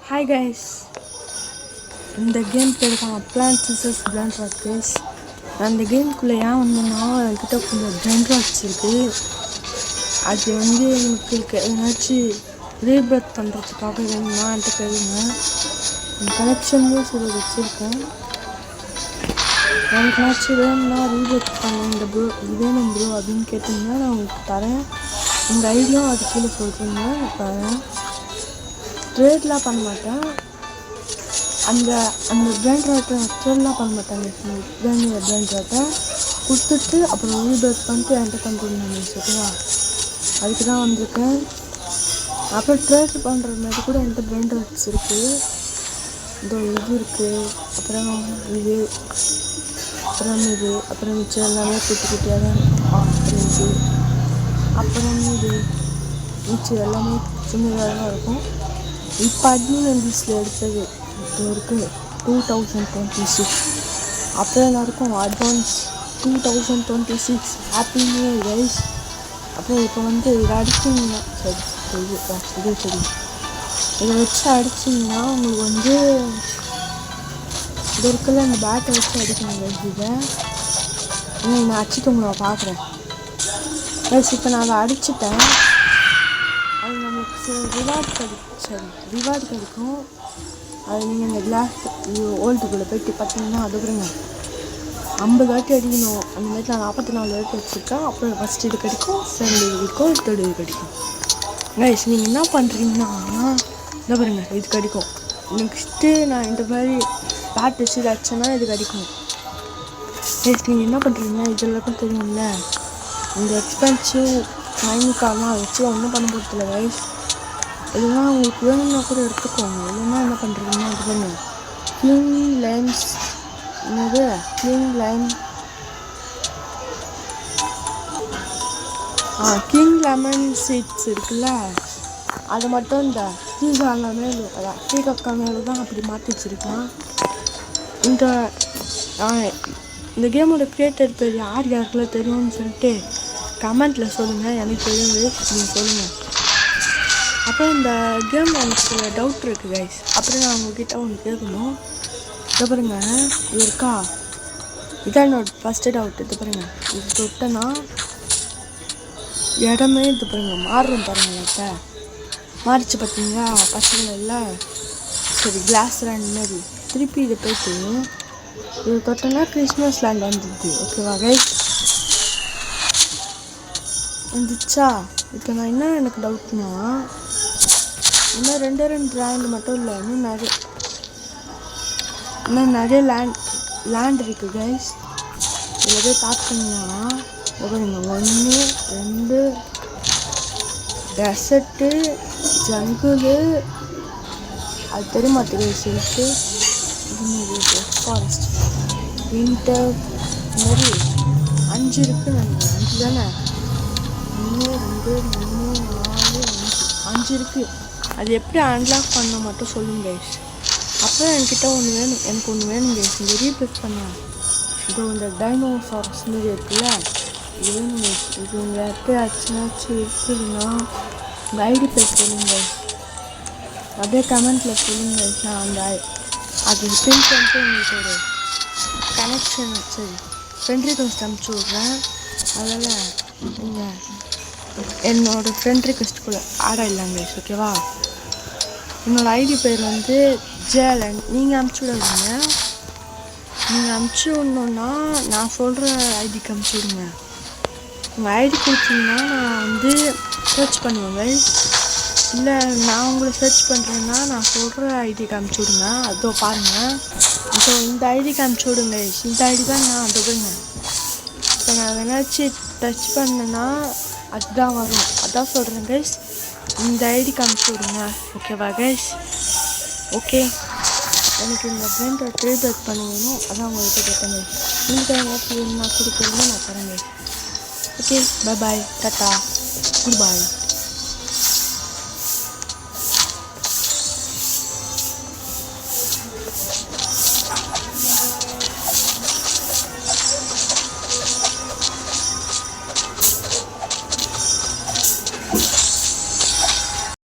Hi guys, இந்த game பேர் தான் plant vs plant rod guys. அந்த கேமுக்குள்ளே ஏன் வந்தோன்னா என்கிட்ட கொஞ்சம் பிளான்ட் ராட்ஸ் இருக்குது. அது எனக்கு ஏதாச்சும் ரீபர்த் பண்ணுறதுக்காக வேணும்னா என்கிட்ட கேளுங்க. கலெக்ஷன்லேயும் சில வச்சுருக்கேன். எனக்கு ஏதாச்சும் வேணும்னா ரீபர்த் பண்ண இந்த ப்ரோ இது வேணும் ப்ரோ அப்படின்னு கேட்டிங்கன்னா நான் உங்களுக்கு தரேன். உங்கள் ஐடியும் அது கீழே சொல்கிறீங்க நான் தரேன். ட்ரேட்லாம் பண்ண மாட்டேன். அந்த பிராண்ட் ராட்டை ட்ரேட்லாம் பண்ண மாட்டாங்க. பிராண்ட் ராட்டை கொடுத்துட்டு அப்புறம் ரீபர்த் பண்ணிட்டு என்கிட்ட பண்ணுறேன் ஓகேவா. அதுக்கு தான் வந்திருக்கேன். அப்புறம் ட்ரேட் பண்ணுற மாதிரி கூட என்கிட்ட பிராண்ட் ராட்ஸ் இருக்குது. இதோ இது இருக்குது, அப்புறம் இது, அப்புறம் மிச்சம் எல்லாமே குட்டி குட்டியாக தான் இருக்கும். அப்புறம் இது மிச்சம் எல்லாமே சின்னதாக தான் இருக்கும். இப்போ அட்வான்ஸில் எடுத்தது இது இருக்குது 2026. அப்புறம் எல்லாருக்கும் advance 2026 happy new year guys. அப்புறம் இப்போ இதை அடிச்சிங்கன்னா சரி இதை வச்சு அடிச்சிங்கன்னா உங்களுக்கு இது இருக்குல்ல இந்த பேட்டை வச்சு அடிக்கணும் கைஸ். இதை நான் அடிச்சுட்டு உங்களை பார்க்குறேன் கைஸ். இப்போ நான் அதை அடிச்சுட்டேன். அது நமக்கு ரிவார்டு கிடைக்கும். அது நீங்கள் இந்த கிளாஸ் ஓல்டுக்குள்ளே போய்ட்டு பார்த்தீங்கன்னா அது பாருங்க 50 வாட்டி அடிக்கணும். அந்த மாதிரி நான் 44 வாட்டி வச்சுருக்கேன். அப்புறம் ஃபஸ்ட் இது கிடைக்கும், செகண்ட் இது கிடைக்கும், தேர்ட் இது கிடைக்கும் கைஸ். நீங்கள் என்ன பண்ணுறீங்கன்னா இதை பாருங்க இது கிடைக்கும். நெக்ஸ்ட்டு நான் இந்த மாதிரி பேட் வச்சு இதாச்சுன்னா இது கிடைக்கும் கைஸ். நீங்கள் என்ன பண்ணுறீங்கன்னா இது எல்லாருக்கும் தெரியும்ல, இந்த எக்ஸ்பென்சிவ் மைனிக்காலாம் வச்சு ஒன்றும் பண்ண போகிறதில்ல கைஸ். இல்லைன்னா உங்களுக்கு வேணும்னா கூட எடுத்துக்கோங்க. இல்லைன்னா என்ன பண்ணுறீங்கன்னா இது பண்ணு கிளீன் லெமன் சீட்ஸ் இருக்குல்ல, அதை மட்டும் இந்த பீஸால மேலும் அதான் டீக்கக்கா மேலும் தான் அப்படி மாற்றி வச்சுருக்கலாம். இந்த கேமோட கிரியேட்டர் பேர் யாருக்குள்ள தெரியும்னு சொல்லிட்டு கமெண்ட்டில் சொல்லுங்கள். எனக்கு தெரியுது, நீங்கள் சொல்லுங்கள். அப்புறம் இந்த கேம் எனக்கு சில டவுட் இருக்குது கைஸ். அப்புறம் நான் உங்ககிட்ட ஒன்று கேட்கணும். இதை பாருங்க இது இருக்கா, இதான் என்னோட ஃபஸ்ட்டு டவுட். இது பாருங்க இது தொட்டேன்னா இடமே இது பாருங்க மாறும் பாருங்க. இப்போ மாறிச்சு பார்த்தீங்களா பசங்க இல்லை சரி கிளாஸ் லேண்ட் மாதிரி. திருப்பி இதை போய்ட்டு இது தொட்டோன்னா கிறிஸ்மஸ் லேண்ட் வந்துடுது ஓகேவா கைஸ். வந்துச்சா. இப்போ நான் என்ன எனக்கு டவுட்னா இன்னும் ரெண்டு லேண்ட் மட்டும் இல்லை, இன்னும் நிறைய லேண்ட் இருக்குது கைஸ். இதில் போய் பார்த்தீங்கன்னா பாருங்க 1 2 டெசர்ட்டு ஜங்குலு அது தெரிய மாட்டேங்குது சொல்லிட்டு ஃபாரஸ்ட் வின்டர் மாதிரி 5 இருக்குன்னு நினைக்கிறேன். 5 தானே 1 2 3 4 5 இருக்குது. அது எப்படி அன்லாக் பண்ண மட்டும் சொல்லுங்க கைஸ். அப்புறம் எனக்கு ஒன்று வேணும் கைஸ். இந்த ரீப்ளேஸ் பண்ணேன் இதோ இந்த டைனோசாரஸ் மாரி இருக்குல்ல, இது வேணும் கைஸ். இது உங்கள் எப்பயாச்சும் இருக்குதுன்னா உங்கள் ஐடி பேர் சொல்லுங்க கைஸ். அப்படியே கமெண்ட்டில் சொல்லுங்க கைஸ். நான் அது பிரிண்ட் பண்ணிட்டு உங்களுக்கு ஒரு கனெக்ஷன் சரி ஃப்ரெண்ட் ரிக்வெஸ்ட் அனுப்பிச்சி விட்றேன். அதனால் நீங்கள் என்னோடய ஃப்ரெண்ட் ரிக்வெஸ்ட்டுக்குள்ளே ஆட் ஆகிடலாம் கைஸ் ஓகேவா. என்னோடய ஐடி பேர் ஜேலன். நீங்கள் அனுப்பிச்சி விடுவீங்க. நீங்கள் அனுப்பிச்சி விடணுன்னா நான் சொல்கிற ஐடிக்கு அனுப்பிச்சி விடுங்க. உங்கள் ஐடி கொடுத்தீங்கன்னா நான் சர்ச் பண்ணுவேன் கைஸ். இல்லை நான் உங்களை சர்ச் பண்ணுறேன்னா நான் சொல்கிற ஐடிக்கு அனுப்பிச்சி விடுங்க. அதோ பாருங்கள், இப்போ இந்த ஐடிக்கு அனுப்பிச்சி விடுங்க கைஸ். இந்த ஐடி தான் நான் அதுங்க. இப்போ நான் ஏதாச்சும் டச் பண்ணேன்னா அதுதான் வரும். அதான் சொல்கிறேன் கைஸ். இந்த ஐடிக்கு அனுப்பிச்சி விடுங்க ஓகேவா கைஸ். ஓகே எனக்கு இந்த பிராண்டை ரீபேக் பண்ண வேணும். அதான் உங்கள்கிட்ட கேட்டேன் கைஸ். உங்களுக்கு ஏதாச்சும் நான் கொடுக்குறேன்னு நான் தரேன் guys. Okay bye bye tata good பாய்.